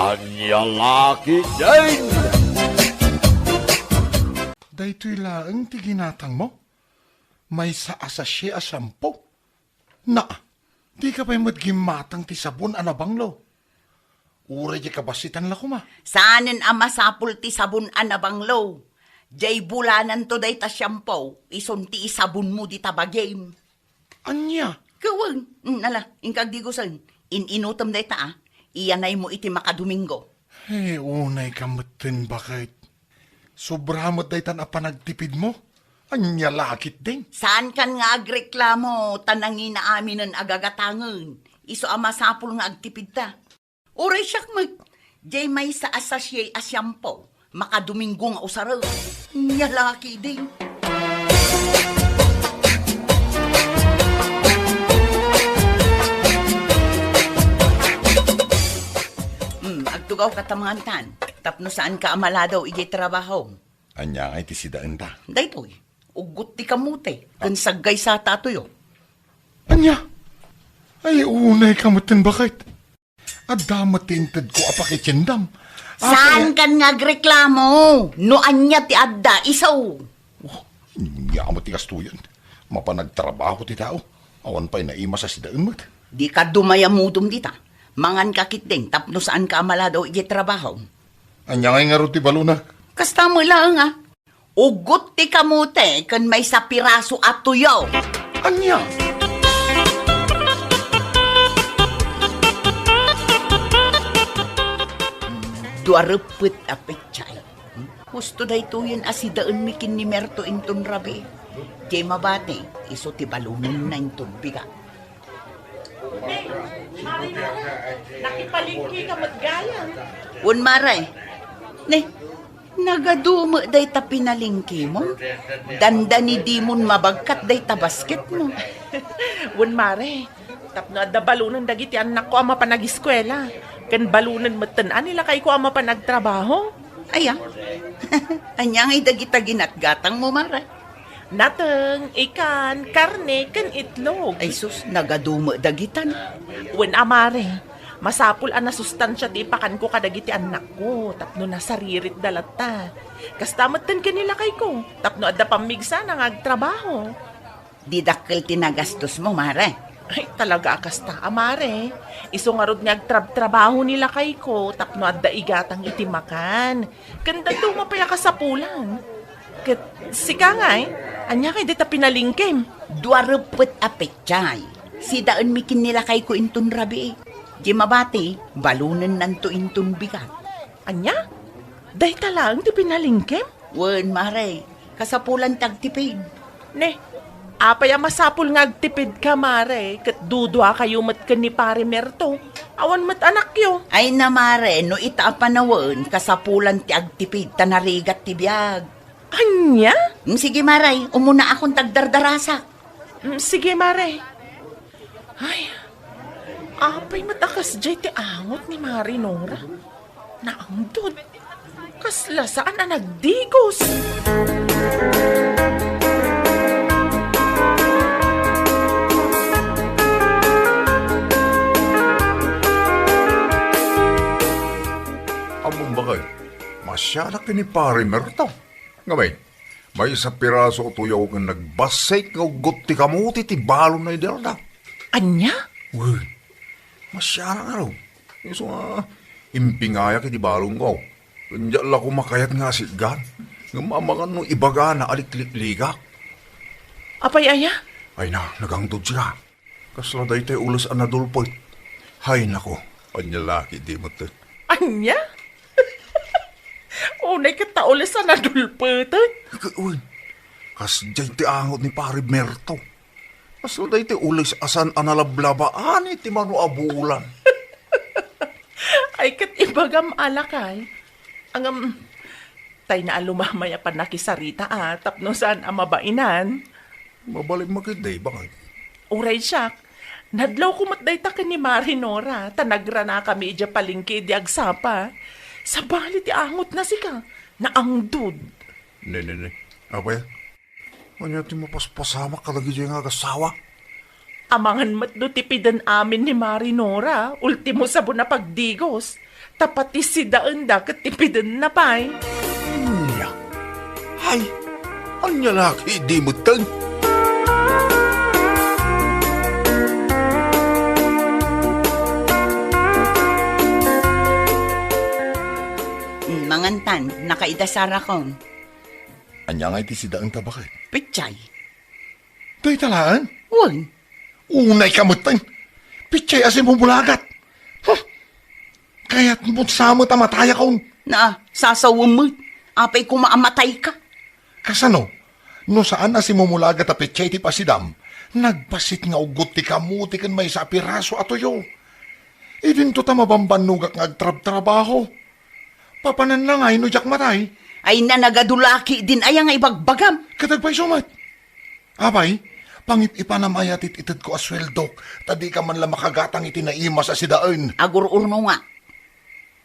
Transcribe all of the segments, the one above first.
Anya laki din! Daytoy laeng ti ginatang mo. May sa asasye a sampo. Na, di ka pa'y matgimatang ti sabon anabanglo. Uray di kabasitan la kuma. Saanen ang masapul ti sabon anabanglo? Jay bulanan to day ta shampoo, ison ti isabon mo di tabagame. Anya? Kawang, nala, inkag di gusan, ininutom day ta iyanay mo iti makadomingo. Unay kamutin bakit? Sobramot day tan apanagtipid mo. Anya lakit din. Saan kan nga agreklamo, tanangin na amin ang agagatangan, iso ang masapul nga agtipid ta. Uray siyak jay may sa asasye a shampoo, makadomingo nga usaraw. Nyalaki din. Agtugaw katamangan tapno saan ka amala daw iji trabaho. Anya ngay ti sidaan ta. Daytoy, ugot ti kamute, kan saggay sa tatuyo. Anya? Ay unay kamutin bakit? Adamat tinted ko apakitsindam. Saan kan nga agreklamo? No anya ti adda, isaw. Anya mo ti kastuyan. Mapanagtrabaho ti tao. Awan pa'y naima sa sidaan mo. Di ka dumayamudom dita. Mangan kakit ding, tapno saan ka amala daw iji trabaho. Anya ngay nga ro ti balunak. Kasta mo lang ugot ti kamute, kan may sa piraso at tuyaw. Anya? Duarupit apetchay. Gusto day tuyen asidaan mikin ni Merto inton rabi. Di mabate, iso ti balunin na inton biga. Nakipalingki ka matgaya. Un maray, nagadumo day ta pinalingki mo. Dandani di mon mabagkat day ta basket mo. Wan mare, tapno adda balunan dagiti anak ko ama panag-eskwela. Kan balunan matan nila kay ko ama panagtrabaho. Aya, anyang idagita ginatgatang mo maray. Nateng, ikan, karne, kan itlog. Ay sus, nagadumo dagitan. Wan amare, masapul ang nasustansya ti pakan ko kadagiti anak ko. Tapno nasaririt dalata. Kasta matan kanila kay ko. Tapno adda pamigsa nang agtrabaho. Didakkel tinagastos mo maray. Ay, talaga kasta, amare. Iso nga rod nga trabaho nila kay ko, tapno adda igatang itimakan. Kanda to mapaya ka sa pulan. Kat, sika nga anya kay dita pinalingkim. Duarupit apetchay. Si daan mikin nila kay ko inton rabi. Di mabati, balunan nanto inton bigat. Anya? Day talang di pinalingkim? Wen maray, kasapulan tagtipid. Ne, apaya masapul nga agtipid ka, mare. Kat dudwa kayo mat ka ni pare Merto. Awan mat anak yo. Ay na mare, no itaapanawan, kasapulan ti agtipid, tanarigat ti biyag. Anya? Sige maray, umuna akong tagdardarasak. Sige, mare. Ay, apay matakas jay ti angot ni Mari Nora. Naangdod. Kasla saan na nagdigos? Among bakay, masyala ka ni pare Merto. Ngamay, may isa piraso o tuyaw nga nagbasay nga ugot ti kamuti ti balon na idelda. Anya? Uy, masyala nga raw. Iso nga, impingaya ki ti balon ko. Kanya la kumakayat nga si Gan. Nga mamangan no ibaga na aliklik-ligak. Apay aya? Ay na, nagangdod sila. Kasla day tayo ulas anadulpoy. Hay nako, anya laki di mo to. Anya? Unay kataula sa nadulputan. Uy, kas dyan ti angot ni pare Merto. Kasla day tayo ulas asan analablabaan iti mano abulan. Ay kat ibagam alakay. Ang tay na alumamaya pa nakisarita tapno saan ang mabainan. Mabalik makiday, bakit? Uray siyak, nadlaw kumatday ta ka ni Mari Nora, tanagra na kami idya palingki di agsapa. Sa bali ti angot na sika, naangdod. Ne. Abay, kanya ti mapaspasama kalagi dyan nga kasawa. Amangan matdo tipidan amin ni Mari Nora, ultimo sabon na pagdigos. Tapati si daan da katipidin na pa'y. Nya. Ay, anya laki di mo tan. Mangantan, nakaidasara kong. Anya nga iti si daang tabakit. Pichay. Day talaan. Wag. Unay kamutan. Pichay asin bumulagat. Huh. Kaya't mo sa mo tamataya kong. Na, sasawam mo. Apay kumaamatay ka. Kasano? No saan asin mumulagat a pichay ti pasidam. Nagpasit nga ugot ti kamuti kan may sa piraso atoyo. Idin to ta mabambanugak nga agtrab-trabaho. Papanan na nga inudyak matay. Ay na nagadulaki din ayang ibagbagam. Katagpay sumat. Abay, pangip-ipanamaya tititid ko asweldok. Tadi ka man lang makagatang itinaimas sa sidaan. Agur-urno nga.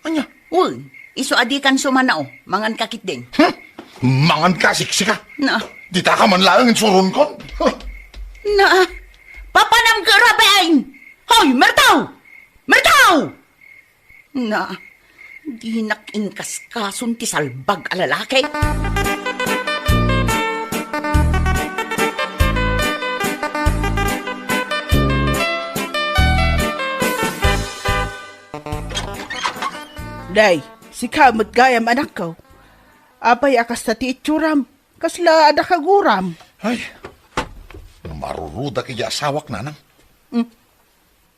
Anya? Wag. Iso adikan sumanao. Mangan kakit din. Mangan ka, siksika. Na. Di ta ka man lang ang surun kon. Na. Papanam ka rabain. Hoy, Mertaw! Mertaw! Na. Di nakinkaskasun ti salbag alalaki. Day, si kamot gayam anak ko. Apay akas na ti itsuram, kasla ada kaguram. Ay, maruruda kaya asawak nanang.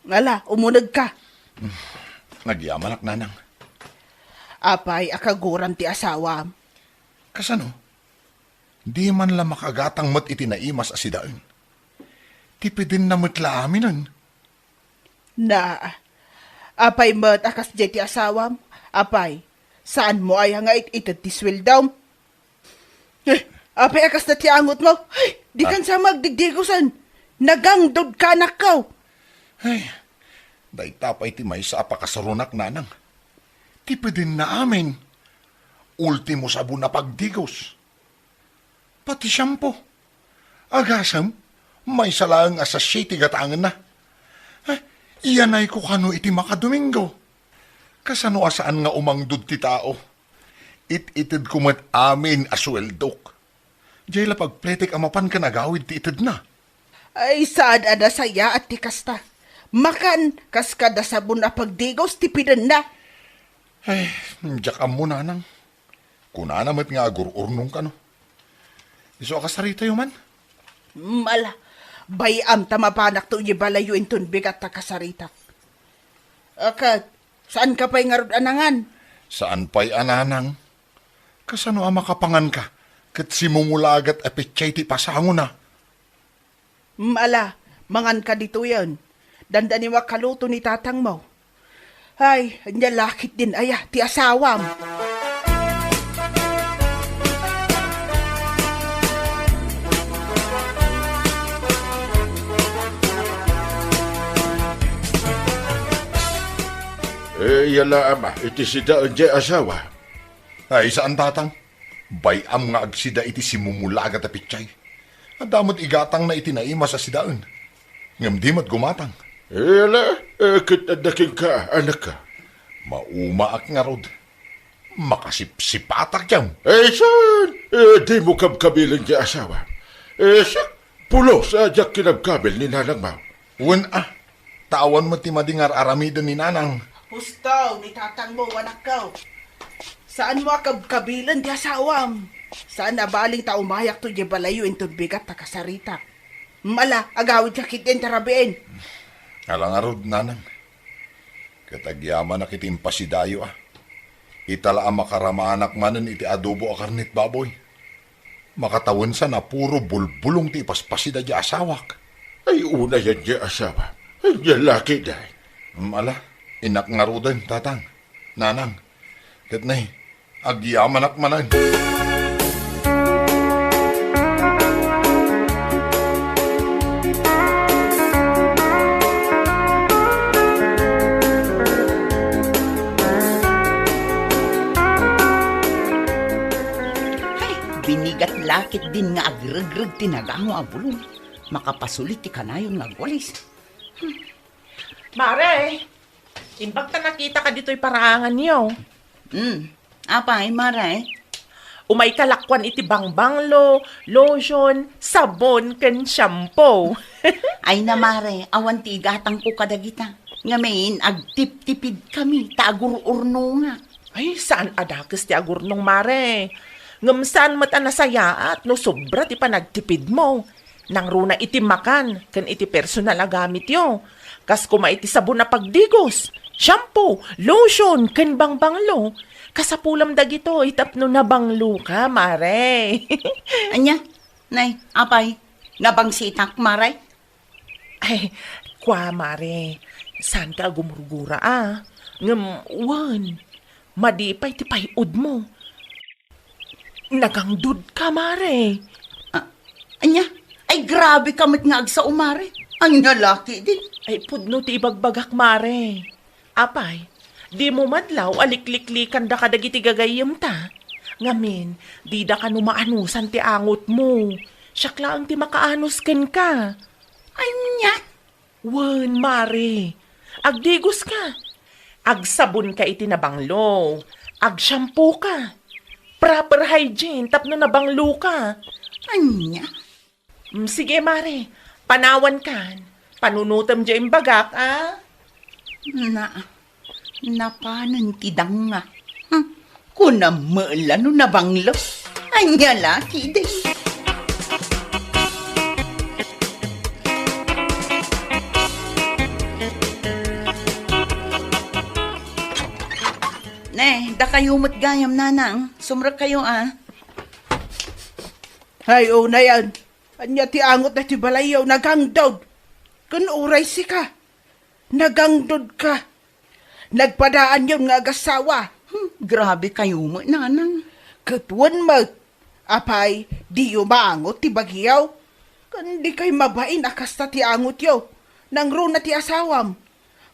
Ngala, umunag ka. Nagyamanak nanang. Apay akaguram ti asawa. Kasano? Di man lang makagatang mat itinaimas asidaan. Tipidin na matla aminan. Na, apay mat akas di ti asawam. Apay, saan mo ay nga itad ti sweldaw? Apay akas na ti angot mo. Ay, di kan sa magdigdigusan. Nagangdod ka anak ko. Ay, day tapay ti may sa apakasarunak nanang. Tipidin na amin. Ultimo sabon na pagdigos. Pati shampoo. Agasam, may salang asasya ti gatangan na. Iyan ay ko kano iti makadomingo. Kasano asaan nga umangdod ti tao. It-itid kumat amin asweldok. Diyay lapagpletik amapan ka nagawid ti itid na. Ay, saan ada saya at ti kasta. Makan, kaskada sabon na pagdigos, tipidan na. Ay, diyak mo nanang. Kuna namat nga agur-urnong ka no. Iso ka sarita yung man? Mala, bayam tamapanak to balayo inton bigat ta kasarita. Akat, saan ka pa'y ngarod anangan? Saan pa'y ananang? Kasano ang makapangan ka? Kat simumulagat apitsay ti pasango na. Mala, mangan ka dito yan. Dandani makaluto ni tatang mo. Ay, anya lakit din aya, ti asawam. Yala ama, iti sida anje asawa. Ay, saan tatang? Bayam nga agsida iti simumulagat apitsay. Adamot igatang na itinaimas sa sidaan. Ngam di mat gumatang. Yala, kitadaking ka, anak ka. Maumaak nga rod. Makasipsipatak jam. Saan? Di mo kabkabilan di asawa. Siya, pulo sa adyak kinabkabil ni nanang mo. Wen tawan mo ti madingar aramidan ni nanang. Hustaw, ni tatang mo, anak ko. Saan mo akabkabilan di asawam? Saan nabaling taumayak to di balayo inton bigat ta kasarita? Mala, agawid sakit din tarabiin. Alang arod nanang. Katagyaman na kitim pasidayo Itala ang makaramanak manan iti adobo a karnit baboy. Makatawan sa na puro bulbulong ti paspasida di asawak. Ay una yan di asawa. Ay yan laki dahi. Ala, inak nga rodan, tatang. Nanang, katnay, agyaman manan. Binigat lakit din nga agregreg tinagango a bulong. Makapasulit ti kanayon nga gwalis. Mare, Imbag ta nakita ka dito'y parangan niyo. Apay, maray. Umay kalakwan iti bangbanglo, lotion, sabon, ken shampoo. Ay na, mare, awan ti igatang ko kadagita. Ngamin, agtip-tipid kami, tagur-urno nga. Ay, saan adakas ti agurnong mare? Ngamsan mat anasayaat no sobra ti panagtipid mo. Nang runa iti makan, ken iti personal a gamit yo. Kas kuma iti sabon na pagdigos, shampoo, lotion, ken bangbanglo. Kasapulam dagito, itapno na banglo ka, mare. Anya, nay, apay, nabangsitak, maray. Ay, kwa, mare. Saan ka gumurugura, ah? Wan, madipay ti payod mo. Nagangdud ka, mare. Anya, ay grabe kamit nga ag sa umare. Ang nalaki din. Ay, pudno ti ibagbagak, mare. Apay, di mo madlaw alikliklikan da kadagiti gagayem ta. Ngamin, di da ka numaanusan ti angot mo. Siyak lang ti makaanos ken ka. Anya, Wan, mare. Agdigos ka. Agsabon ka iti nabanglo. Agshampoo ka. Proper hygiene, tapno nabanglo ka. anya. Sige, mare. Panawan kan. Panunutam dyan bagak, ah? Napanan ti danga. Kunam no nabanglo. Anya laki din. Ne, da kayo matgayam nanang. Sumrak kayo ah. Ay, na yan. Anya ti angot na ti balayaw, nagangdod. Kun uray si ka. Nagangdod ka. Nagpadaan yun nga agasawa. Grabe kayo mo nanang. Katwan mo. Apay, di yo maangot ti bagyaw. Kan di kay mabain akasta ti angot yo. Nang ro na ti asawam.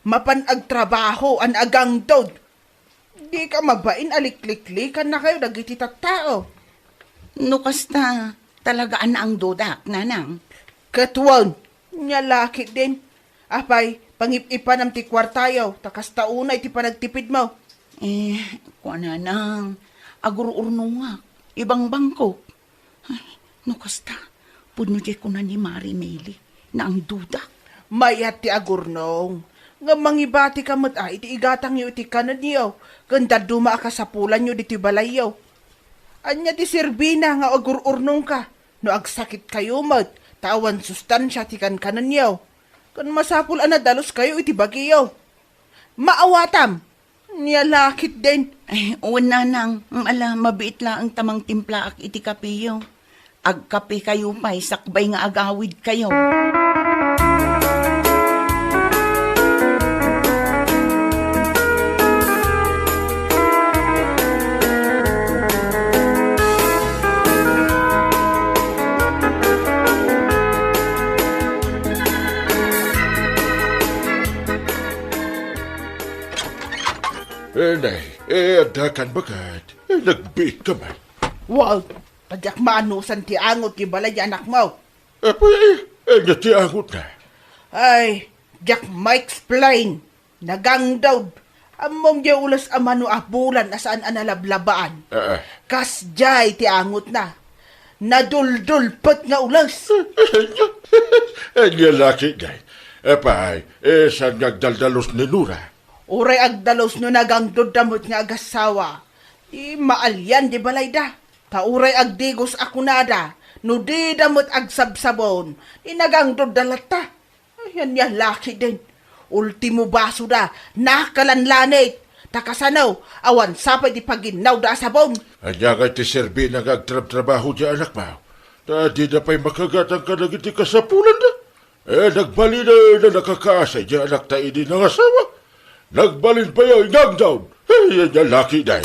Mapan agtrabaho an agangdod. Di ka mabain alikliklikan na kayo dagiti tattao. No kasta, talagaan na ang dodak, nanang. Katwan, nya laki din. Apay, pangip-ipan am ti kwartayaw, takas taunay ti panagtipid mo. Kuha nanang, agur-urno nga, ibang bangko. Ay, no kasta, puno di ko na ni Mari Meli, na ang dodak. Mayat ti agurnong. Nga mangibati ka mat iti igatang yo iti kanan niyo. Ganda duma ka sa pulan nyo diti balayaw. Anya ti sirbina nga agur-urnong ka. No agsakit kayo mat, tawan sustansya ti kanan niyo. Kan masapul dalos kayo iti bagiyo. Maawatam, niya lakit din. Ay, una nang, mabiit lang ang tamang timpla ak iti kapiyo. Agkape kayo pa'y sakbay nga agawid kayo. Nay, dakan bagat. Nagbiit ka man. Wow, padyak maanusan ti angot ti balay anak mo. Ti angot na. Ay, jak ma-explain. Nagangdaw. Among di ulas amano abulan asaan analablabaan. Kas jay ti angot na. Naduldulpot nga ulas. Anya laki day. Apay, saan nagdaldalos ni Nura? Uray agdalos no nagangdod damot nga agasawa. Di maalyan di balay da. Tauray agdigos ako nada. No di damot agsabsabon. Di nagangdod dalata. Ayan niya laki din. Ultimo baso da. Nakalanlanit. Takasanaw. Awan sapay di paginaw da sabon. Anya nga ti serbi nagagtrab-trabaho di anak mo. Di na pa'y makagatang ka nagiti kasapulan da. Nagbali na nakakaasay di anak ta ini ng asawa. Nagbalin pa yung ingang down. Yan yung laki day.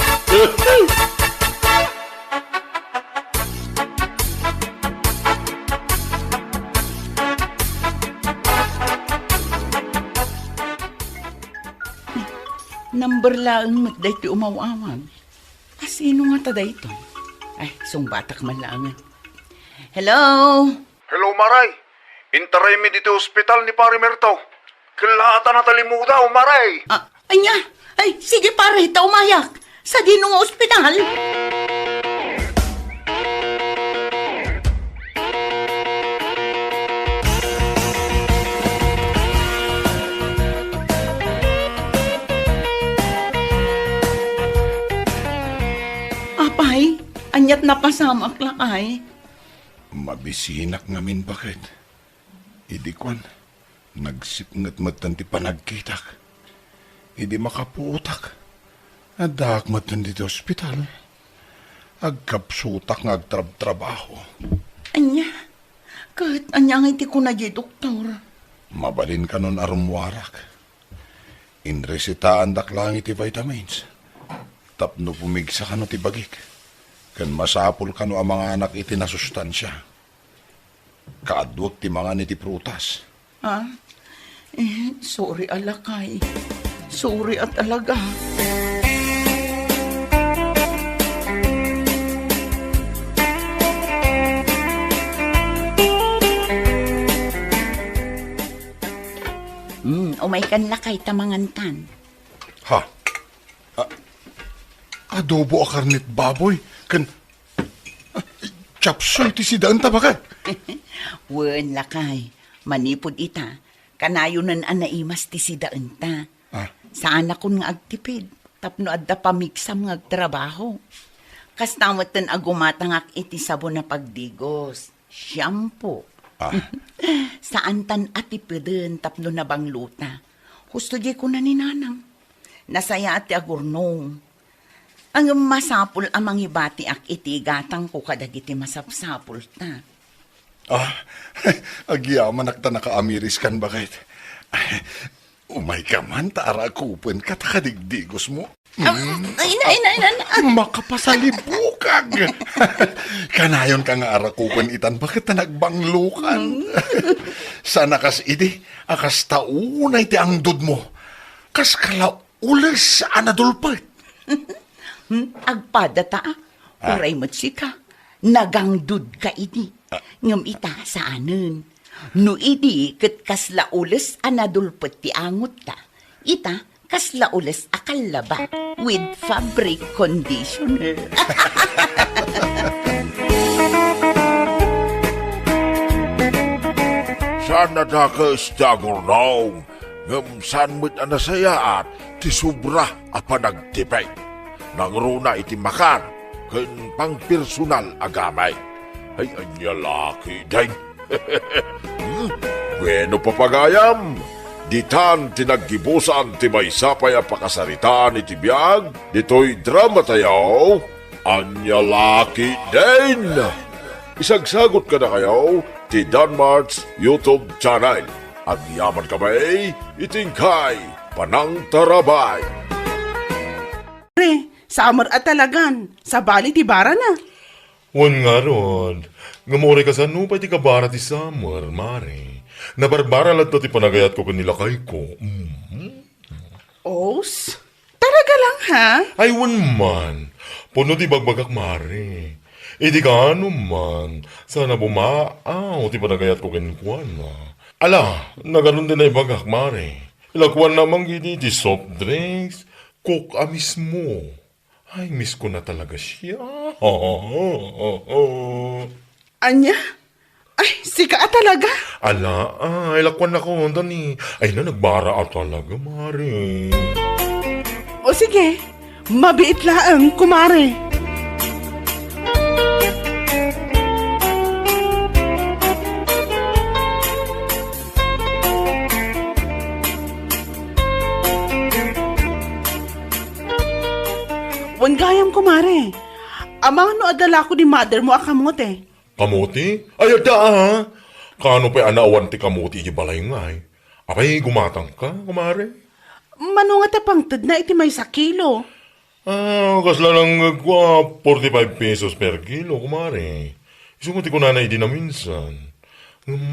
Number lang mat day ti umawawag. Sino nga ta day ito? Ay, sungbatak man lang. Hello? Hello, Maray. Intaray mi dito ospital ni Pari Merto. Kilata na talimuda, Maray. Anya, ay, sige pare, taumayak. Sa dinong ospital. Apay, anyat napasamak lakay. Mabisinak ngamin bakit? Idi kwan, nagsipngat matanti panagkitak. Idi makaputak. Adak matanti di ospital. Agkapsutak nga agtrab-trabaho. Anya, kahit anya nga iti ko na di doktor. Mabalin ka nun arumwarak. Inresitaan dak lang iti vitamins. Tapno pumigsa ka no ti bagik. Kan masapul ka no ang mga anak iti nasustansya. Kaadwag ti mga niti prutas. Ha? Sorry alakay. Sorry at alaga. Umay kan lakay tamangantan. Ha? Adobo a karnit baboy. Kan... chapsoy ti sidaan tabakat. Wen lakay. Manipod ita. Kanayunan anaimas ti sidaan ta. Ah, Saan akong nga agtipid. Tapno adda pamiksam nga agtrabaho. Kas tamatan agumatangak iti sabon na pagdigos. Shampoo. Saan tan atipidin tapno na bangluta. Husto di ko na ninanang. Nasaya ati agurnong. Ang masapul amang ibati ak iti gatang ko kadagiti masapsapul ta. Agyaman akta nakaamiris kan bakit? Umay ka man, taara kupon ka, takadigdigos mo. Ay. Makapasalibukag. Kanayon ka nga arakupon itan, bakit na nagbanglukan? Sana kas idi, akas taunay ti ang dud mo. Kas kalaulis sa anadulpat. Agpadata, uray mo't sika. Nagangdud ka idi. Ngam ita sa anun. No idi ket kasla ules anadulpet ti angot ta. Ita kasla ules akalaba with fabric conditioner. Sana da ka istagurnong. Ngam san mo't anasayaat ti sobra a panagtipay. Nangruna iti makan. Ken pang personal agamay. Ay anya laki day. Bueno papagayam. Ditan tinaggibusan ti may sapay a pakasaritaan iti biyag. Dito'y drama tayaw. Anya laki din. Isagsagot ka na kayo ti Danmart's YouTube channel. Agyaman kami itingkay Panang Tarabay. Pre, summer at talagan. Sa bali ti bara na. Wan nga ron. Ngamore ka sa nupay ti kabara ti summer, mare. Nabarbara lang to ti panagayat ko kanila kay ko. Os? Talaga lang ha? Ay, wan man. Puno ti bagbagak, mare. Di ka ano man. Sana bumaaw ti panagayat ko kinikwan na. Ala, naganon din ay bagak, mare. Ilakwan namang gini ti soft drinks. Coke mismo. Ay, miss ko na talaga siya. Anya? Ay, sika talaga. Ala, ay, lakwan na ko, Dani. Ay na, nagbara talaga, mare. O sige, mabiit laang, kumare. Wan gayam, kumare. Amang no adala ko ni mother mo akamote. Kamuti? Ay, ada ha? Kano pa anaawan ti kamuti ibalay nga eh. Apay, gumatang ka, kumare? Mano nga tapangtad na iti may sa kilo. Kasla lang nagwa 45 pesos per kilo, kumare. Isunguti ko na di na minsan.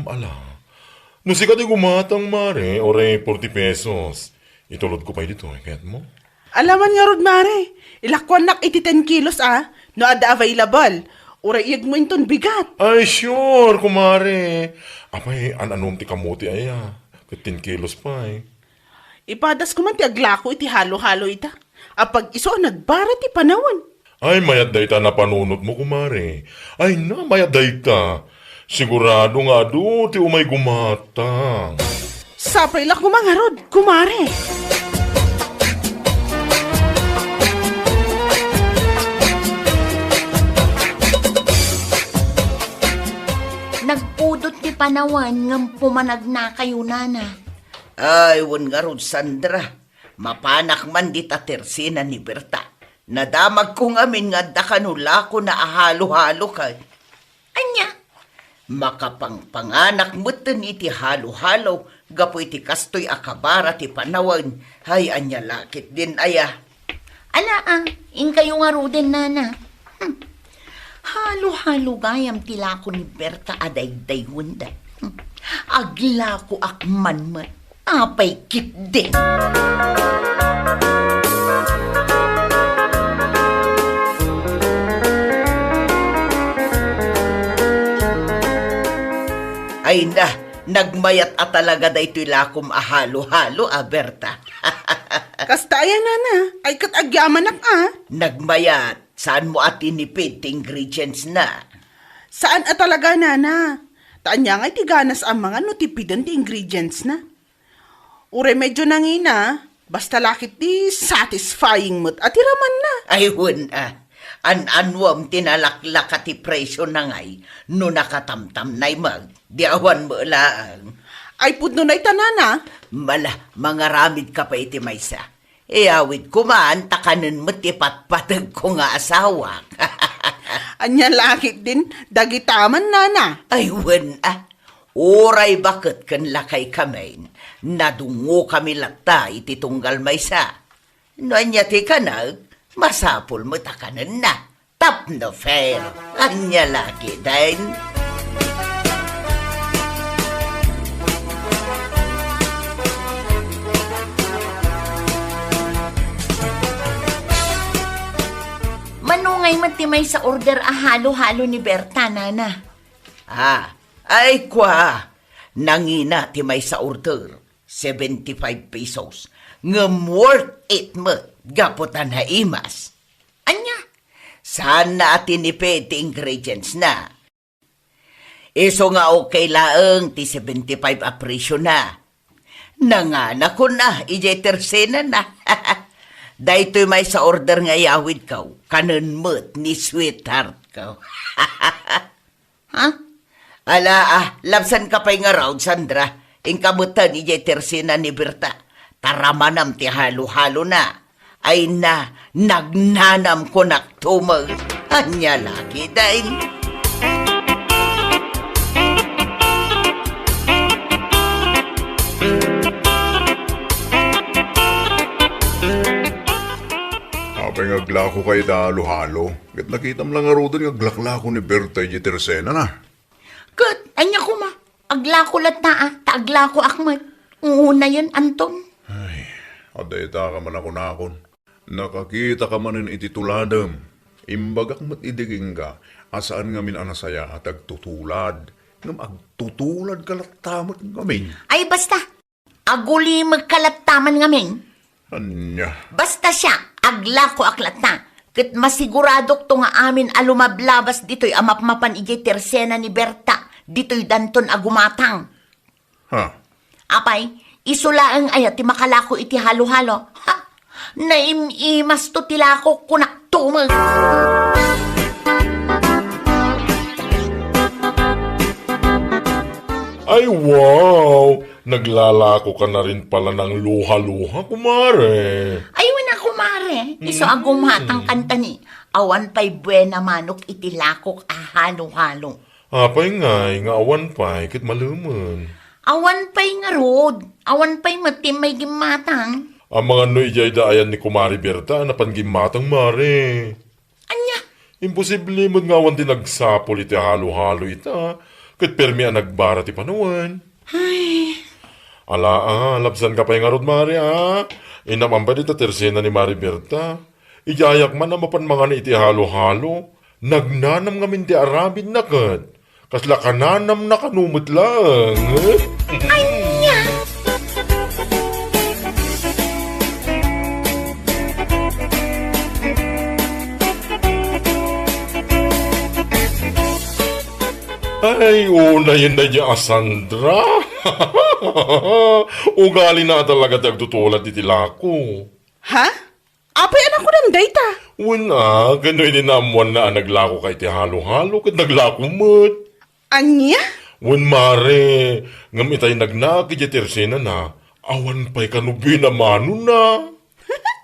Ala. No si kati gumatang, mare, ore 40 pesos. Itulod ko pa dito, kayat mo? Alaman nga rod, mare. Ilakwan nak iti 10 kilos no ada available. Ura iyag mo inton bigat. Ay, sure, kumare. Apay, anom ti kamuti ay 15 kilos pa eh. Ipadas ko man ti aglako iti halo-halo ita. Apag iso nagbara ti panawan. Ay, mayat day ta na panunot mo, kumare. Ay na, mayat day ta. Sigurado nga do, ti umay gumatang. Sapay lak mo mga rod, kumare. Nagpudot ti panawan ngam pumanag na kayo, nana. Ay, wan nga rod, Sandra. Mapanak man di ta tersina ni Berta. Nadamag ko ngamin nga da kanula ko na ahalo-halo kay. Anya? Makapangpanganak mo iti halo-halo. Gapo iti kastoy akabara ti panawan. Hay, anya lakit din aya. Ala in kayo nga ruden, nana. Halo-halo gayam tila ko ni Berta aday-day hunda. Agla ko akman man. Apay kit din. Ay na, nagmayat at talaga da ito'y lakom ahalo-halo, Berta. Kasta ayan, nana. Ay kat agyamanak Nagmayat, saan mo at inipid ti ingredients na? Saan talaga, nana? Taanya nga itiganas ang mga notipidan ti ingredients na. Ure medyo nangina, basta lakit di satisfying mo't at iraman na. Ay, an-anwam tinalaklak at presyo na ngay, no nakatamtam na'y mag, diawan mo lang. Ay pudno na itanana. Mala, mga ramid ka pa iti maysa. Iawid kumaan, takanan mo tipatpatag ko nga asawa. Anya lakit din, dagitaman, nana. Ay, oray bakit kan lakay kamain, nadungo kami lata iti tunggal maysa. No anya ti kanag, masapul mo takanan na, tap no fair, anya laki din. Manungay matimay sa order halo-halo ni Berta, nana. Ay kwa, nangina ti may sa order, 75 pesos. Ngam worth it mo, gaputan na imas. Anya? Saan na atinipid ti ingredients na? Iso nga okay laeng ti 75 apresyo na. Nangana ko na, ije tersena na. Dahito may sa order nga yawid kaw, kanon mo't ni sweetheart kaw. Ha? Ala, labsan ka pa'y nga raw, Sandra. Ingkamutan ije tersena ni Berta. Taramanam ti halo-halo na. Ay na, nagnanam ko naktumag. Anya lagi dahin. Apay nga aglako kay da halo-halo. Gat nakitam lang nga rodan nga aglako ni Berta iti tersena na. Kat, anya ko ma. Agla ko lata taagla ko akmat. Una yun, Anton. Aday ta ka man ako nakon. Nakakita ka manin iti tuladam. Imbagak mat idiging ka, asaan nga min anasaya at agtutulad. Ngam agtutulad kalatamat ngamin. Ay basta, aguli magkalataman ngamin. Anya. Basta siya, agla ko aklata. Kat masiguradok to nga amin alumablabas dito'y amapmapan ijay tersena ni Berta. Dito'y danton agumatang. Ha? Apay, isulaang ayat ti makalako iti halo-halo. Ha? Naimimas to tilako kunaktumag. Ay, wow! Naglalako ka na rin pala ng luha-luha, kumare. Ay, wala kumare. Iso agumatang kanta ni. Awan pa'y buena manok itilakok halo-halo. Apay nga awan pa'y kit maluman. Awan pa'y nga rod. Awan pa'y matim may gimatang. Ang mga noy jay daayan ni Kumari Berta na panggimatang mare. Anya? Imposible mo nga awan din nagsapol iti halo-halo ita. Kat permi ang nagbara ti panuwan. Ay. Ala labsan ka pa yung arod mare Inamang ba dito tersena ni Mari Berta? Iyayak man na mapan mga na iti halo-halo. Nagnanam ngamin ti arabin na kat. Kasla kananam na kanumot lang. Anya? Ay, una yun na niya, Sandra. Ugali na talaga tagtutulad di tilako. Ha? Apay anak ko ng data. Una, gano'y dinamuan na naglako kay ti halo-halo kat naglako mo't. Anya? Wan mare, ngam itay nagnaki di tersena na, awan pa'y kanubi na mano na.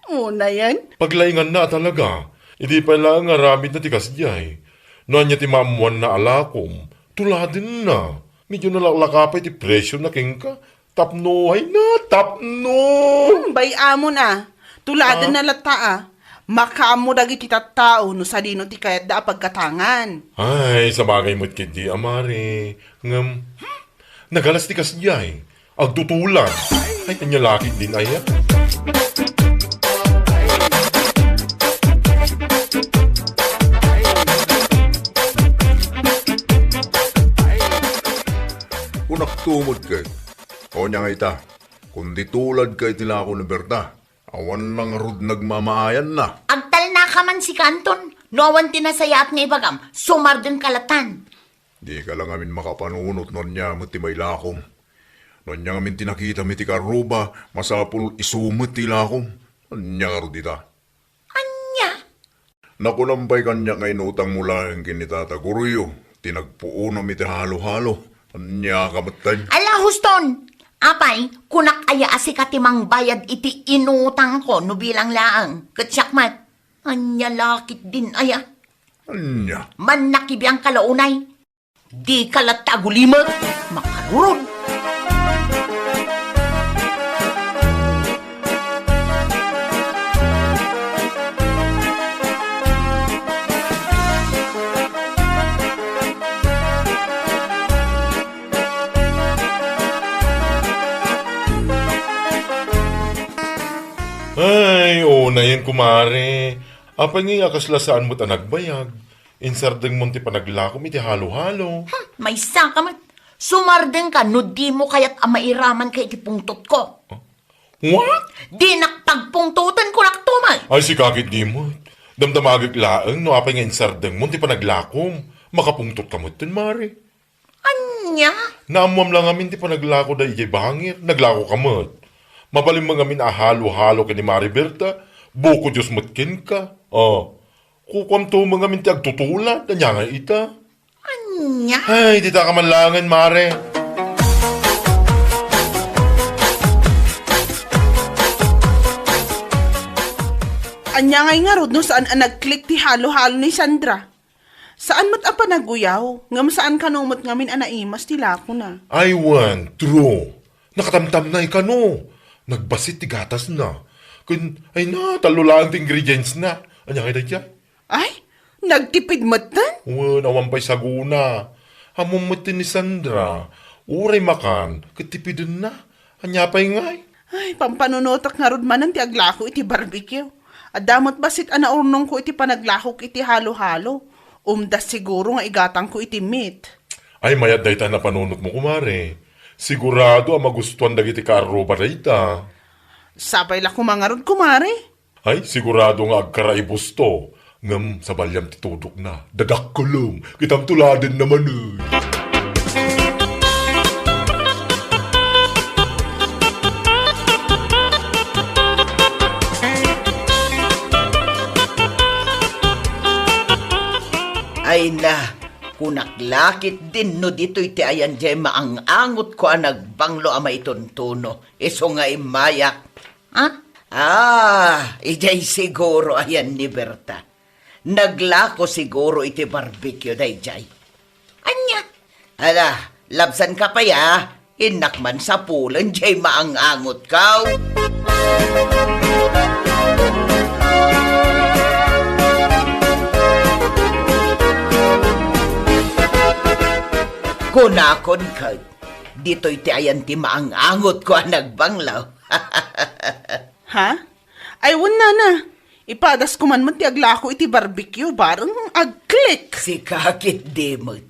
Una yan. Paglaingan na talaga, hindi pa lang nga ramid na tikas diyay. Noan niya ti mamuan na alakom, tuladin na. Medyo nalaklakapay ti presyo na kingka. Tapno, ay na, tapno. Bay amon Tuladan na lata Makamo dagiti tattao no sa dino ti kayat da pagkatangan. Ay, sa bagay mo't kiti, amare. Ngam, nagalas tikas diyay. Agtutulan. Ay, kanya laki din ay. Kunak tumod kay. O niya nga ita, kundi tulad kay tila ako ni Berta, awan lang rod nagmamaayan na. Agtal na ka man si Kanton. Noawan tinasayat nga ibagam. Sumar din kalatan. Di ka lang amin makapanunot nun niya mati may lakom. Nun niya amin tinakita miti karuba, masapul isumit ti lakom. Nun niya nga rod ita. Anya? Nakunampay kanya ngay nutang mula ang kinitataguruyo. Tinagpuo na miti halo-halo. Nun niya kamatay. Ala, Huston! Apay, kunak aya asi katimang bayad iti inutang ko no bilang laang. Katsakmat, anya lakit din aya. Anya? Man nakibiyang kalaunay. Di kalat tagulimer, makarurod. Ay, una yan kumare. Apa nga kaslasaan mo't anagbayag. Insardeng mo ti panaglakom iti halo-halo. May sakamat. Sumardeng ka, no di mo kaya't amairaman kay iti pungtot ko. What? Di nakpagpungtutan ko naktumal. Ay, si kakit di mo. Damdamagag laang, no apay nga insardeng mo ti panaglakom. Makapungtot ka mo't tin, mare. Anya? Naamuam lang amin ti panaglako da ijay bangir. Naglako ka mo't. Mabalim mga amin ahalo-halo ka ni Mariberta. Buko Diyos matkin ka. Kukwam to mga amin ti agtutula. Nanya nga ita. Anya? Ay, di ta ka manlangan, mare. Anya ngay nga rod no saan nag-click ti halo-halo ni Sandra. Saan mo't apa naguyaw? Ngam saan kanumot ngamin anaimas ti lako na. I want, true. Nakatamtam na ikano. Nagbasit ti gatas na. Ay na, talo lang ti ingredients na. Anya nga dyan? Ay, nagtipid mo't tan? Nawampay saguna. Hamon mo ti ni Sandra. Uray makan, katipidin na. Anya pa'y ngay. Ay, pampanunotak nga rod manan ti aglako iti barbecue. Adamot basit anaurnong ko iti panaglahok iti halo-halo. Umdas siguro nga igatang ko iti meat. Ay mayat dayta na panunot mo kumare. Sigurado ang magustuhan dagiti karuba dayta. Sabay la kumangarod kumare. Ay sigurado nga agkaraibos to. Ngam sa balyam titudok na. Dadak kulong. Kitam tuladin naman eh. Ay na, kunaklakit din no dito'y ti ayan jay maangangot ko ang nagbanglo amay tuntuno. Iso nga imayak. Ha? Ijay siguro ayan ni Berta. Naglako siguro iti barbecue day jay. Anya? Ala, labsan ka pa ya. Inakman sa pulan jay maangangot ka. Kunakon ka. Dito'y ti ayan ti maangangot ko ang nagbanglaw. Ha? Ay, wala na. Ipadas ko man ti aglako iti barbecue, barang ag-click. Si kakit demot.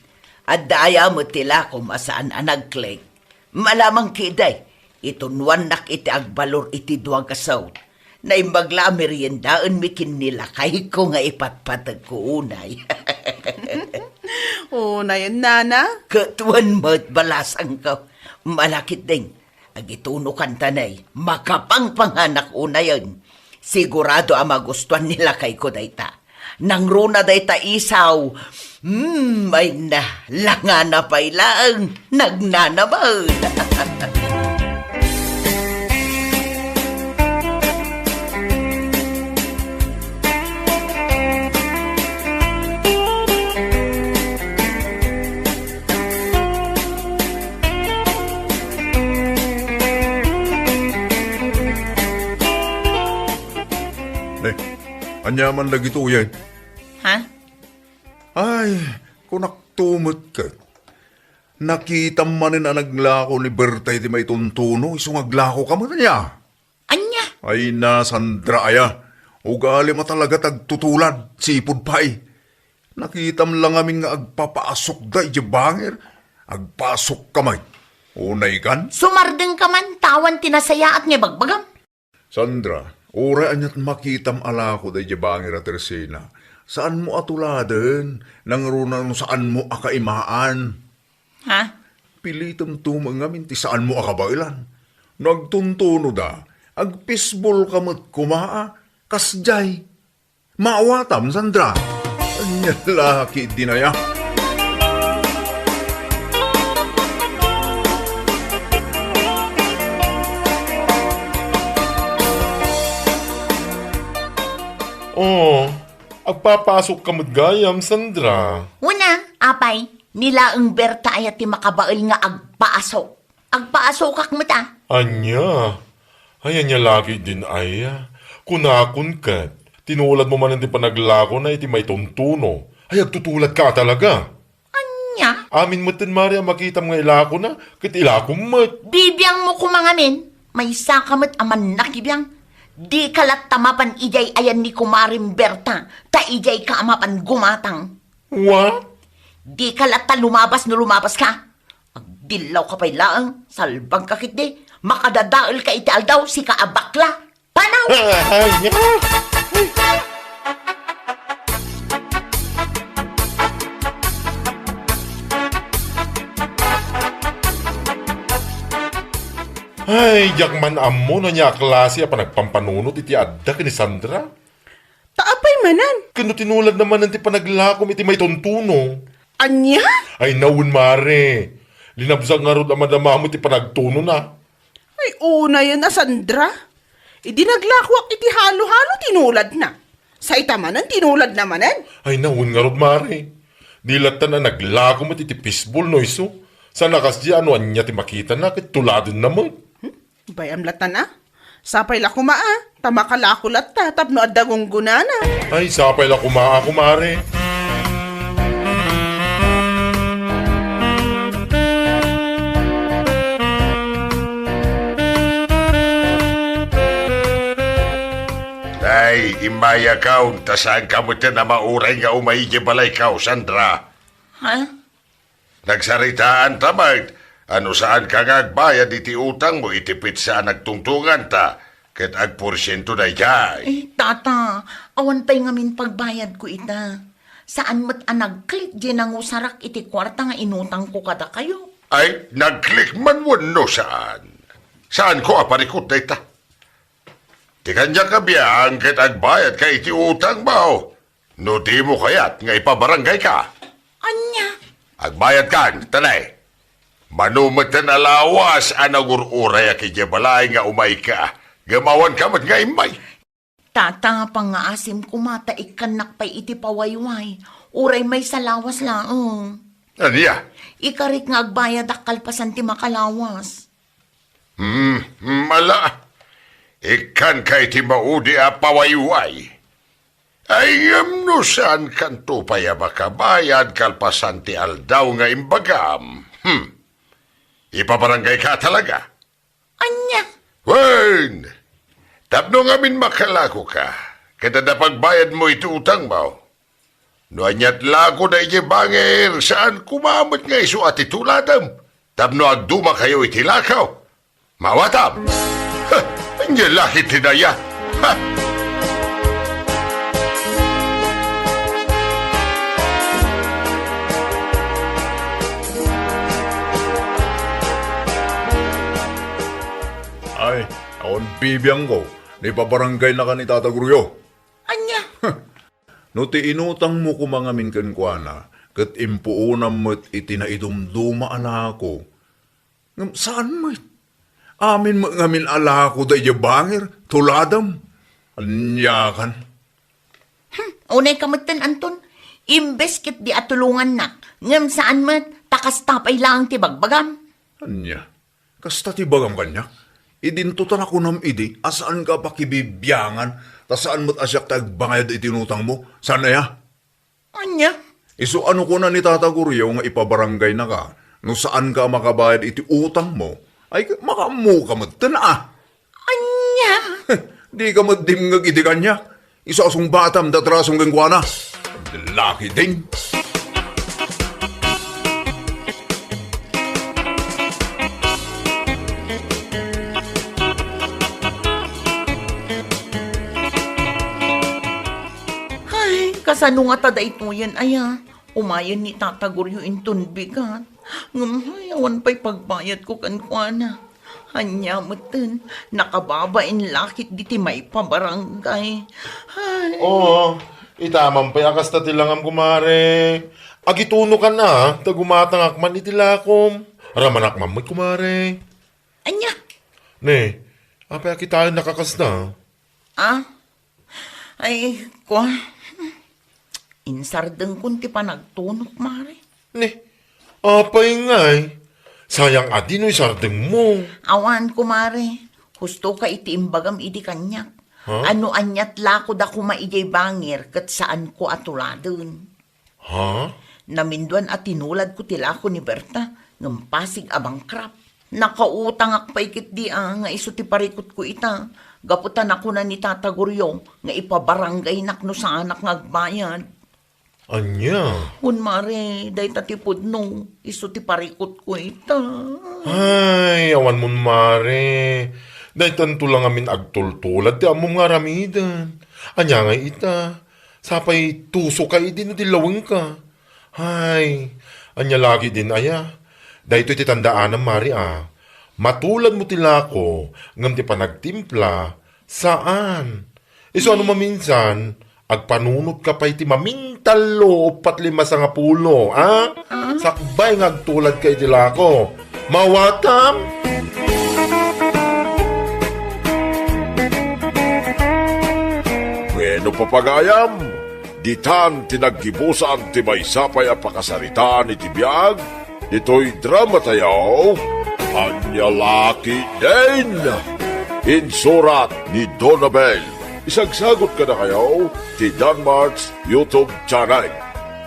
At daya mo tila kung masaan ang nag-click. Malamang kiday, itunwan nak iti agbalor iti duwag kasaw. Na imbagla meriendaan mikin nila kay ko nga ipatpatag ko unay. O, na yan, nana. Katuan mo't balasang ka. Malakit din. Agituno kan tanay. Makapangpanganak una yun. Sigurado ang magustuhan nila kay ko dayta. Nang runa dayta isaw. May na. Langana pa ilang. Nagnanabal. Anyaman lagi to yan. Ha? Ay, kung naktumot ka. Nakita manin ang naglako ni Bertay di may tuntuno, isong aglako ka mo na niya. Anya? Ay na, Sandra aya. Ugali mo talaga tagtutulad, sipod pa eh. Nakitam lang aming nga agpapaasok da, ijabangir. Agpasok kamay. Unay kan? Sumardeng ka man, tawan tinasaya at nga bagbagam. Sandra, ora anyat makitam ala ko da ijabangir at Teresina. Saan mo atuladen? Nang runa no saan mo akaimaan? Ha? Pilitam tumangamin ti saan mo akabailan. Nagtuntuno da, agpisbol kamot kumaa, kasjay. Maawatam, Sandra. Anya laki dinaya. Oh, agpapasok ka gayam, Sandra. Una, apay, nila ang Berta ay ti makabaal nga agpaasok. Agpaasok kak mo ta. Anya, ay anya lagi din aya. Kunakon kat, tinulad mo man hindi pa naglako na iti may tuntuno. Ay agtutulad ka talaga. Anya? Amin mo tin Maria makita mga ilako na, kit ilako mat. Bibiyang mo kumangamin, may sakamat aman nakibiyang. Di kalat tamapan ijay ayan ni kumaring Berta, ta ijay ka amapan gumatang. What? Di kalat ta lumabas no lumabas ka. Agdilaw ka pa'y laang, salbang kakit di, makadadaol ka iti aldaw, si kaabakla. Panaw! Ay, Ay, yak man amo na niya klase pa nagpampanunot iti adda ni Sandra. Taapay manan. Kano tinulad naman nanti panaglakom iti may tuntuno. Anya? Ay, nawun mare. Linabsag nga ron ang madama mo iti panagtuno na. Ay, una yan na, Sandra. Idi naglakwak iti halo-halo tinulad na. Sa itamanan, tinulad namanan. Ay, nawun nga ron mare. Dilatan na naglakom iti pisbol no iso. Sa nakas di ano anya ti makita na kit tuladin naman. Bayam latan na. Sapay la kumaa. Tamakalakulat ta. Tapno adagong gunana. Ay, sapay la kumaa kumare. Ay, imaya kaw, tasaan ka mo na mauray nga umaigi balay kaw, Sandra. Ha? Nagsaritaan tamad. Ano saan ka nga agbayad iti utang mo, itipit sa nagtungtungan ta. Ket agporsyento na yay. Eh, tata, awan pa'y ngamin pagbayad ko ita. Saan mo't nagklik di nang usarak iti kwarta nga inutang ko kada kayo? Ay, nagklik man mo no saan. Saan ko aparikot na ita? Di kanya kabiyang ket agbayad ka iti utang ba o? No di mo kayat nga ipabarangay ka. Anya? Agbayad kan, tanay. Manumatan alawas anagururay akijabalay nga umay ka. Gamawan ka mat nga imay. Tata, pangaasim kumata ikanak pa'y iti pawayway. Uray may salawas laong. Aniya? Ikarit nga agbayad akal pasan ti makalawas. Mala. Ikan kay ti maudi a pawayway. Ayam no saan kanto paya makabayad kalpasan ti aldaw nga imbagam. Ipabarangay ka talaga. Anya? Wen! Tapno nga min makalako ka. Kada na pagbayad mo iti utang mo. No anyat lako na ijibangir saan kumamot nga iso at ituladam. Tapno agduma kayo iti lakaw. Mawatam! Ha! Anya lahit tinaya. Ha! bibiyang ko, ni pabarangay na ka ni Tata Guryo. Anya? No ti inutang mo kumangamin kan kuana, kat impuunam mo't itinaidumduma ala ko. Ngam saan mo't? Amin mo ngamin ala ko da bangir, tuladam. Anyakan. Unay kamutan, Anton. Imbes kit di atulungan nak. Ngam saan mat, takas tapay lang ti bagbagam. Anya, kasta ti bagam kanya. Idintutan ako nam idi, asaan ka pa kibibyangan, tasaan mo't asyak tagbangayad itinutang mo, sana ya? Anya? Iso ano ko na ni Tata Guryo nga ipabarangay na ka, no saan ka makabayad iti utang mo, ay makamu ka mo't tana. Anya? Di ka mo't dimngag iti kanya, iso asong batam datrasong gangwana. Laki din. Kasano nga tada ito yan, aya. Umayan ni Tata Guryo inton bigat. Awan pa'y pagbayad ko kankwana. Hanya matan, nakababain lakit di ti may pabarangay. Ay. Oo, itamang pa'y akas na tilangam kumare. Agituno ka na, tagumatang akman itilakom. Raman akman mo't kumare. Anya? Ne, apay akitayan nakakas na. Ah? Ay, kwa. Insardeng kun ti pa nagtunok, mare. Ne, apay ngay. Sayang adi no'y sardeng mo. Awan, kumare. Husto ka iti imbagam iti kanyak. Ha? Ano anyat lako da kuma ijay bangir kat saan ko atuladon. Ha? Naminduan at tinulad ko tilako ni Berta ng pasig abang krap. Nakautang akpay kit di nga iso ti parikot ko ita. Gaputan ako na ni Tata Guryo nga ipabarangay nakno sa anak ngagbayad. Anya? Un mare, day tatipod no, iso ti parikot ko ita. Ay, awan mon mare. Dahil tanto lang amin agtultulad, ti among nga ramidan. Anya nga ita. Sapay tuso ka din no dilawin ka. Ay, anya lagi din aya. Dahil ito'y titandaan ng mari Matulad mo tila ko, ngam ti panagtimpla, saan? Iso ano maminsan, agpanunot ka pa iti mamintalo, 4-5 sa nga pulo, Sakbay ngagtulad kay tila ko. Mawatam? Bueno papagayam, ditan tinaggibusan ti may sapay a pakasaritaan iti biyag, ito'y drama tayaw, Anya Laki din! Insurat ni Donabel. Isagsagot ka na kayo ti Danmarks YouTube channel.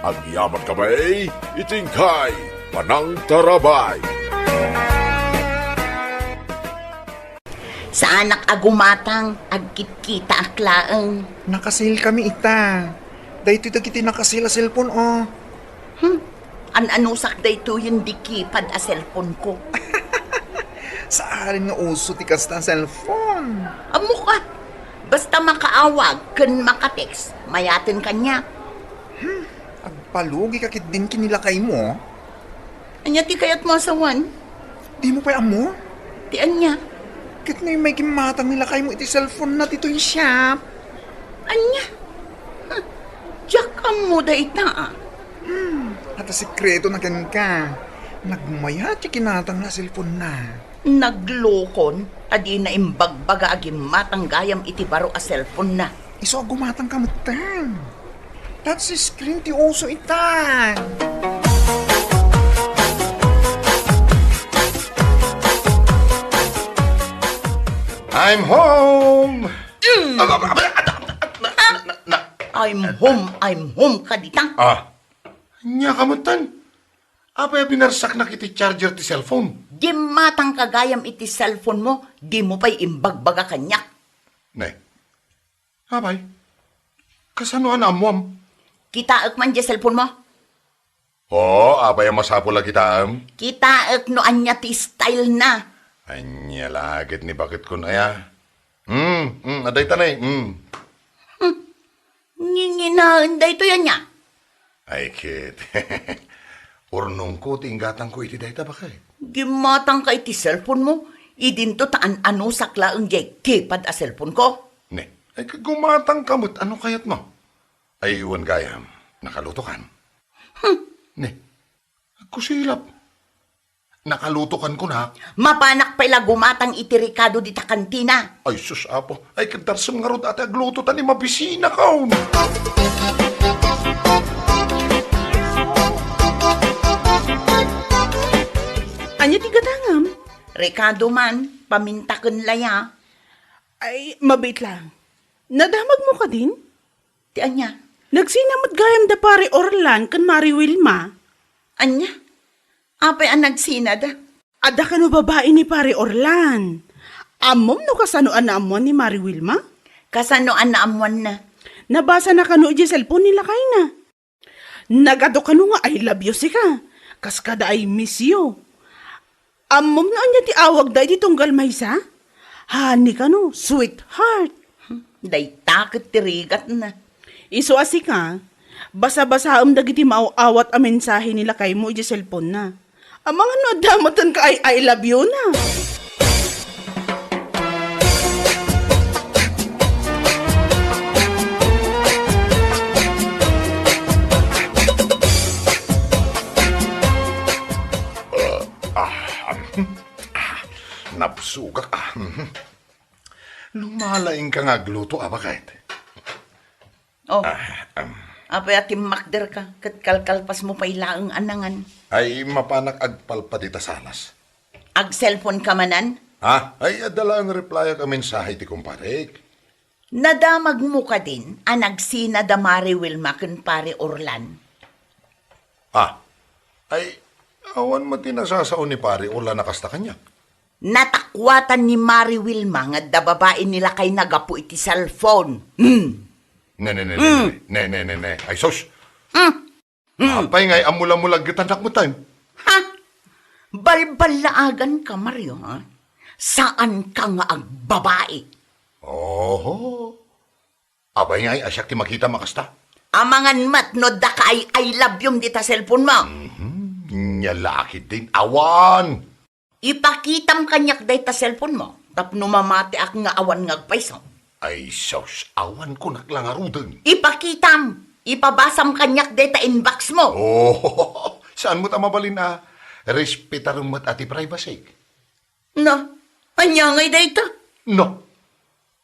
Ang yaman kamay, itingkay, panang tarabay. Sa anak agumatang, agkit-kita aklaang. Nakasil kami ita. Dahito iti nakasil a cellphone An-anusak da ito yung dikipad a cellphone ko. Sa arin nga uso ti kasta cellphone. Amo ka. Basta makaawag, kan makatext, mayatin kanya. Agpalugi kakit din kinilakay mo. Anya ti kayat mo asawan? Di mo pa amo? Ti anya? Kit na yung may kimatang nilakay mo iti cellphone na tito yung shop. Anya? Diyak mo da ita At sikreto na kan ka. Nagmayat yung kinatang na cellphone na. Naglokon, adi na imbagbaga agim matanggayam iti baro a cellphone na. Iso gumatang kamutan. That's the screen ti oso itan. I'm home! I'm home kaditang. Nya kamutan. Apay binarsak na kiti charger ti cellphone. Di matang kagayam iti cellphone mo, di mo pa'y imbagbaga kanyak. Ne. Apay. Kasano amwam? Kitaak man di cellphone mo. Apay ang masapula kita Kitaak no anya ti style na. Anya lagit ni bakit kun aya. Aday tanay. Nginginahan da ito yan niya. Ay kit. Urnong ko tinggatang ko iti dayta bakay. Gimatang ka iti cellphone mo, Idinto taan ano sakla ang jay kipad a cellphone ko. Ne, ay gumatang kamot, ano kayat mo? Ay iwan gayam, nakaluto kan. Ne, agkusilap. Nakaluto kan ko na. Mapanak pala gumatang itirikado di ta kantina. Ay sus apo, ay kadarsam nga rod ate agluto tan ni mabisina ka. Anya ti gatangam? Ricardo man, pamintaken laya. Ay, mabait lang. Nadamag mo ka din? Ti anya? Nagsinamot gayam da pare Orlan kan Mari Wilma. Anya? Apay ang nagsinad? Ada ka no babae ni pare Orlan. Amom no kasanoan na amon ni Mari Wilma? Kasanoan na amuan na. Nabasa na kano di cellphone nila kay na. Nagado kano nga I love you si ka. Kas kada I miss you. Amom na anya ti awag da iti tunggal maysa? Hani kano, sweetheart. Day takot tirigat na. Iso asi ka, basa-basa dagiti maaawat a mensahe nila kay mo iti cellphone na. Amang ano damatan ka ay I love you na. Napsugak Lumalaing ka nga gluto abakait. Oh, apay atim makder ka, kat kalkalpas mo pa ilaang anangan. Ay mapanak agpalpadita salas. Ag cellphone ka manan? Ha? Ay adala ang reply ka mensahe ti kumparek. Nadamag mo ka din, anagsina da Mari Wilma ken pare Orlan. Ay awan mo tinasasaon ni pare ula nakasta kanya. Natakwatan ni Mari Wilma nga da babae nila kay nagapu iti cellphone. Ne. Ay sos. Apay ngay amula-mulag gitanak mo time. Ha? Balbalaagan ka, Mario, ha? Saan ka nga ag babae? Oh. Apay ngay asyak ti makita makasta. Amangan matnod da ka ay I love you dita cellphone mo. Nyalaki din. Awan. Ipakitam kanyak day ta cellphone mo. Tapno mamati ak nga awan ngagpaiso. Ay sos. Awan ko naklangaruden. Ipakitam. Ipabasam kanyak day ta inbox mo. Oh. Saan mo ta mabalin na respetarong mat ati privacy? No. Anya ngay day ta? No.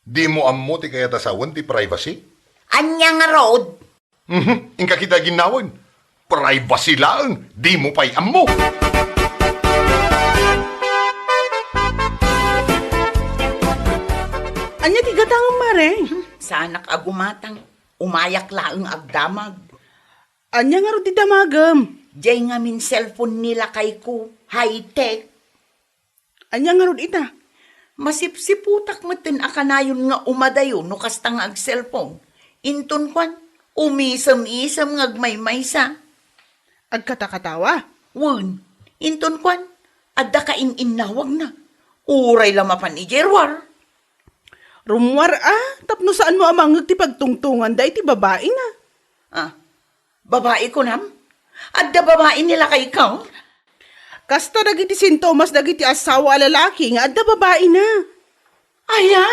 Di mo ammo ti kaya tasawan ti privacy? Anya nga road? Ingka kita ginawan. Privacy lang. Di mo pa'y ammo. Anya ti gatangam mare? Sanak agumatang. Umayak laang agdamag. Anya nga ro ti damagam? Jay nga min cellphone nila kay ko. High-tech. Anya nga ro ita? Masipsiputak matin akanayon nga umadayo no kasta nga ag cellphone. Inton kwan, umisam-isam nga agmaymaysa. Agkatakatawa? Wen, inton kwan, adda ka in-inawag na. Uray lamapan ni Jerwar. Rumwar tapno saan mo amangag ti pagtungtungan da iti babae na. Babae ko nam? Adda babae nila kay ikaw? Kasta dagiti sintomas dagiti asawa a lalaki nga adda babae na. Aya?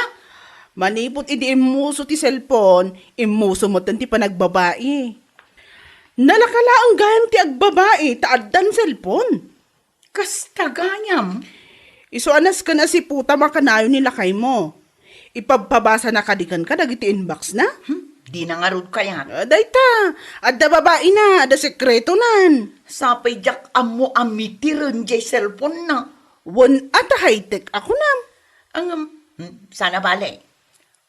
Manipot idi imuso ti cellphone, imuso mo ti panagbabae. Nalakala ang gayam ti agbabae, taaddan cellphone. Kasta ganyam. Iso anas ka na si puta makanayo nila kay mo. Ipagpabasa na kadikan ka, dagiti inbox na? Di na nga rod kaya. Dayta, adda babae na, adda sekreto nan. Sapay jak amo amitiren jay cellphone na. Won ata high-tech ako na. Ang, sana bale.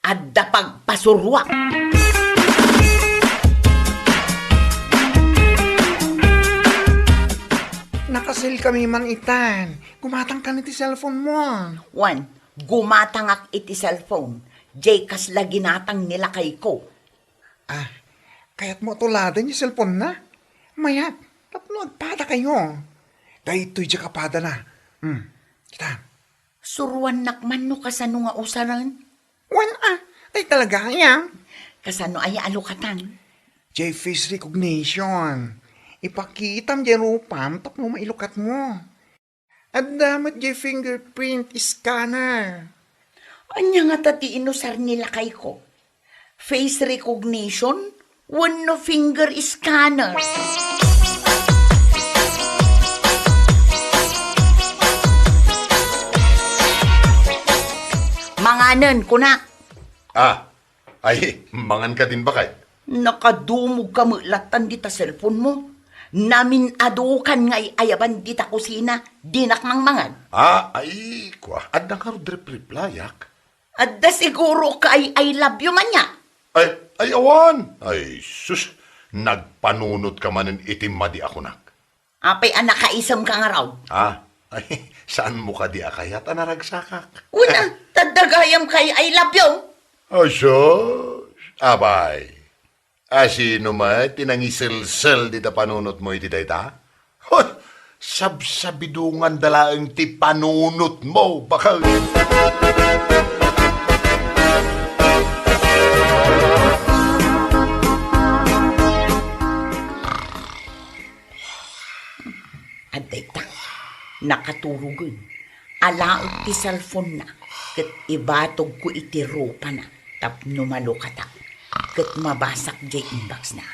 Adda pagpasurwak. Nakasil kami man itan. Gumatang ka ti cellphone mo. One, gumatangak iti cellphone. Jay kasla ginatang nila kay ko. Kaya't mo tuladan yung cellphone na. Mayat, tapno agpada kayo. Dahil ito'y di kapada na. Kita. Suruan nakman no kasano nga usaran. Wan ay talaga yan. Kasano ay alukatan. Jay face recognition. Ipakitam di rupam tapno mailukat mo. At damat di fingerprint scanner. Anya nga tati inusar nila kay ko. Face recognition, wano finger scanner. Manganan ko na. Mangan ka din ba kay? Nakadumog ka mulatan dita cellphone mo. Namin adukan nga ayaban dita kusina, dinak mang mangan. Adda ka replayak. Adda siguro ka ay I love you man niya. Awan. Sus, nagpanunot ka man ng itim madi ako nak. Apay anak kaisam ka nga raw. Saan mo ka di akayat anaragsakak? Una, tadagayam kay I love you. Sus, abay. Sino man, tinangisel-sel di ta panunot mo iti dayta? Hoy, sabsabidungan dalaang ti panunot mo, bakal. Aday ta, nakaturugan. Alaot ti cellphone na, kat ibatog ko iti rupa na, tapno malukata. Kat mabasak jay inbox na.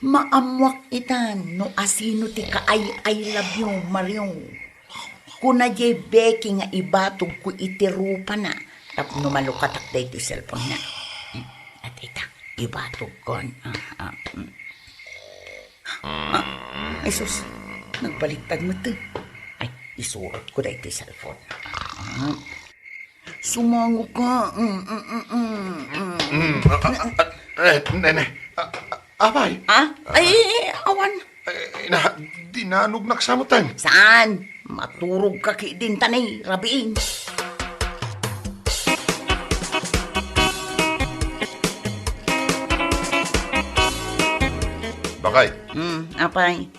Maamwak itan no asino ti ka I love you Mario. Kuna jay beki nga ibatog ko iti rupa na tapno malukatak day ti cellphone na. At ita, ibatog kon. Sus, nagbaliktad mo to. Ay, isurot ko day ti cellphone. Sumango ka. Nene, abay. Ay, awan. Dinanog naksamutan. Saan? Maturog ka ki din tanay, rabiin. Bakay, Apay.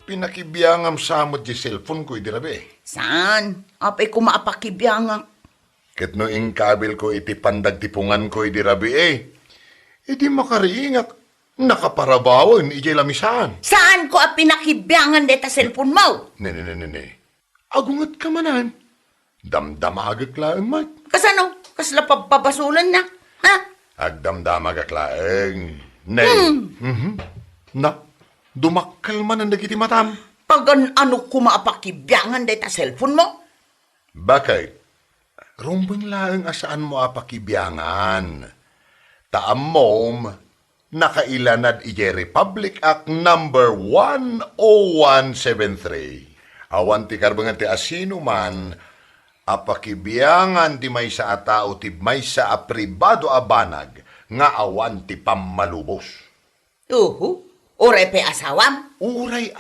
pinakibiyangam samot di cellphone ko idirabi. Saan? Apay kumaapakibiyangak. Ket no ing kabil ko iti pandagtipungan ko idirabi Idi makariingak. Nakaparabawon ijay lamisan. Saan ko ang pinakibiyangan deta cellphone mo? Nene. Agungat ka manan. Damdamagak laeng mat. Kasano? Kasla pabasulan na? Ha? Agdamdamagak laeng. Nay. Na, dumakkel man ang dagiti matam. Pagan ano kumaapakibyangan deta cellphone mo? Bakit? Rumbang laeng asaan mo apakibyangan. Taam mom, nakailanad ije Republic Act number 10173. Awan ti karbangan ti asino man, apakibyangan ti may sa atao ti may sa apribado abanag, nga awan ti pammalubos. Uray pe asawam? Uray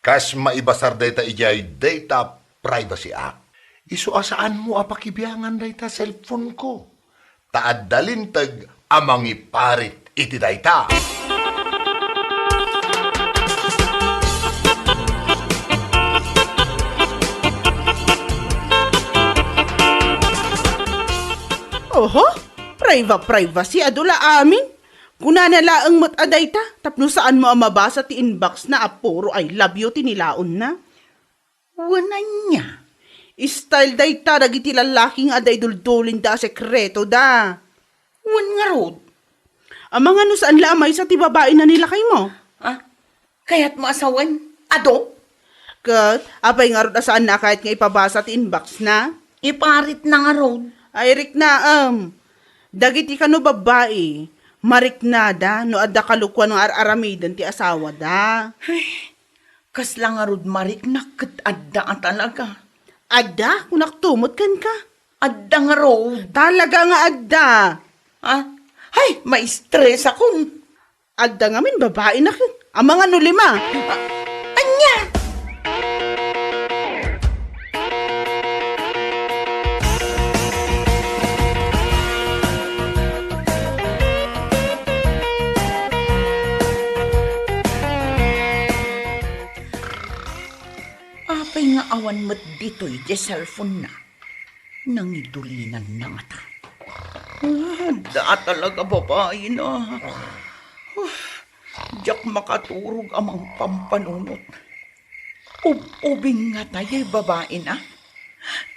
Kas maibasar data ijay Data Privacy Act. Isu asaan mo apakibyangan data cellphone ko. Taadalintag amang iparit iti data. Oho, privacy adula amin. Kuna na laang mataday ta, tapno saan mo ang mabasa ti inbox na apuro I love you tinilaon na. Wanan niya. Style day ta, dagiti lalaking aday duldulin da sekreto da. Wan nga rod. Ang mga no saan lamay sa ti babae na nila kay mo. Kaya't mo asawan? Ado? Kat, apay nga rod asaan na kahit nga ipabasa ti inbox na. Iparit na nga rod. Ay, Rick na, dagiti ka no babae, marik na da, no adda kalukwan ng aramidan ti asawa da. Kasla nga rod marik na kat adda nga talaga. Adda, kung naktumot kan ka. Adda nga rod. Talaga nga adda. Ay, may stress ako. Adda nga min, babae na kin. Ang mga no 5. Anya! Apay nga awan mat dito'y di cellphone na. Nangidulinan na nga ta. Da talaga babae na. Diyak makaturog amang pampanunot. Ubing nga tayo, babae na.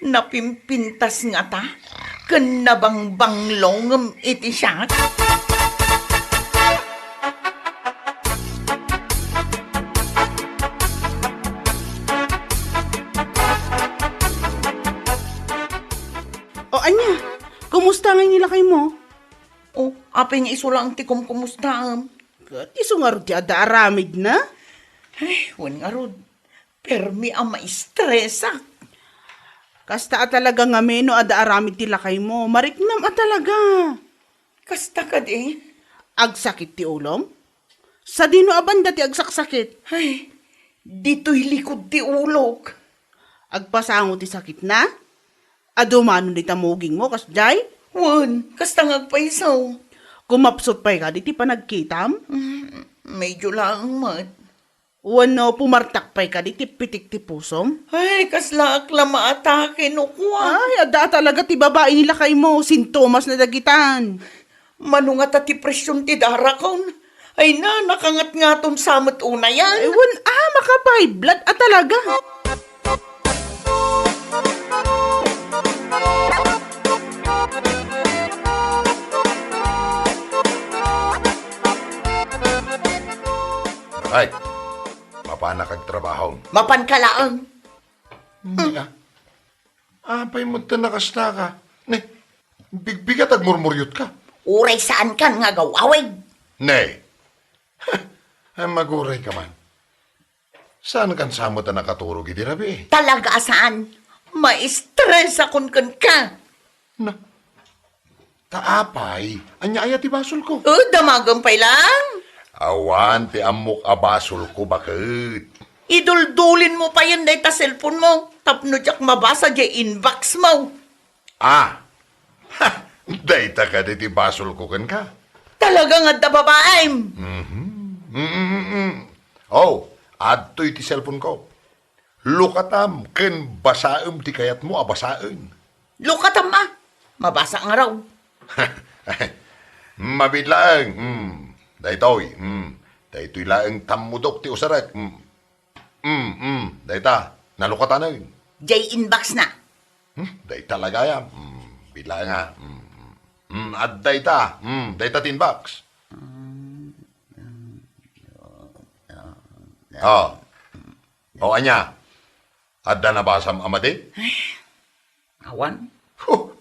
Napimpintas nga ta. Kanabangbang iti siya. O anya, kumusta nga nila kay mo? O, apay nga iso lang ti kumusta. Kat iso nga rin ti ada aramid na. Ay, wan nga rod. Permi ang maistresa. Kasta talaga nga meno ada aramid ti lakay mo. Mariknam talaga. Kasta ka di. Agsakit ti ulom? Sa dino abanda ti agsaksakit? Ay, dito'y likod ti ulog. Agpasango ti sakit na? Adumano di tamuging mo, kasjay? Wan, kasta nga agpaisaw. Kumapsot pa'y ka, di ti panagkitam? Medyo lang mat. Wano, pumartak pa'y ka, di ti pitik ti pusom? Ay, kasla akla maatake no kuha. Ay, ada talaga ti babae nila kay mo, sintomas na dagitan. Manungat at ti presyon ti darakon. Ay na, nakangat-ngaton samot una yan. Ewan, makapay, blood talaga. Ay, mapana kag trabaho. Mapan ka laang. Apay mo ta nakasta ka. Ne, bigbigat ag murmuryot ka. Uray saan kan nga gawawig. Ne, ay maguray ka man. Saan kan samot na nakaturog iti rabi? Talaga saan? Ma-stress akon kan ka. Na, taapay, anya aya ti basol ko. Damagang pa lang. Awan, ti amok abasol ko, bakit? Iduldulin mo pa yan dahi ta cellphone mo. Tapno jak mabasa di inbox mo. Dayta ka di ti basol ko kan ka. Talaga nga da babaem. Oh, adto'y ti cellphone ko. Lukatam, ken basaem ti kayat mo, abasaen. Lukatam ma. Mabasa nga raw. Mabidlaeng, daytoy, daytoy laeng tamudok ti usaret. Dayta, nalukatanen. Jay inbox na. Day talaga yan. Bidlaeng ha. At dayta, dayta tinbox. Anya, adda na basam amade? Awan.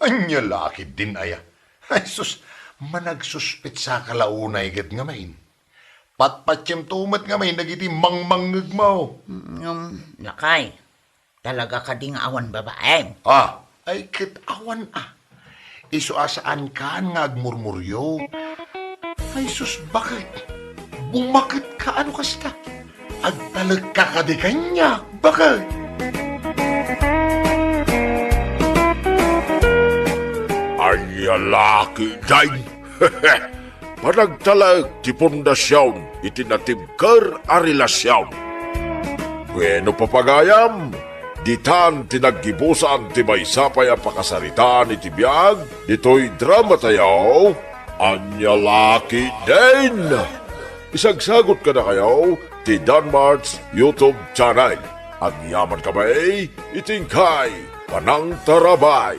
Anya lakid din aya. Ay sus, managsuspit sa kalaunay git nga main. Patpatsem tumat nga main, nagiti mangmangag mo. Lakay. Talaga ka ding awan babae. Ay kit awan Iso asaan ka nga agmurmuryo. Ay sus, bakit? Bumakit ka ano kasta? Agtalag ka ka di kanya. Bakit? Ay, laki day. Panagtalag ti pundasyon itinatibkar a relasyon. Bueno papagayam, ditan tinaggibusan ti may sapay a pakasaritaan iti biyag, dito'y drama tayo, anya laki din. Isagsagot ka na kayo, ti Danmart's YouTube channel. Ang yaman kamay, itingkay, panang tarabay.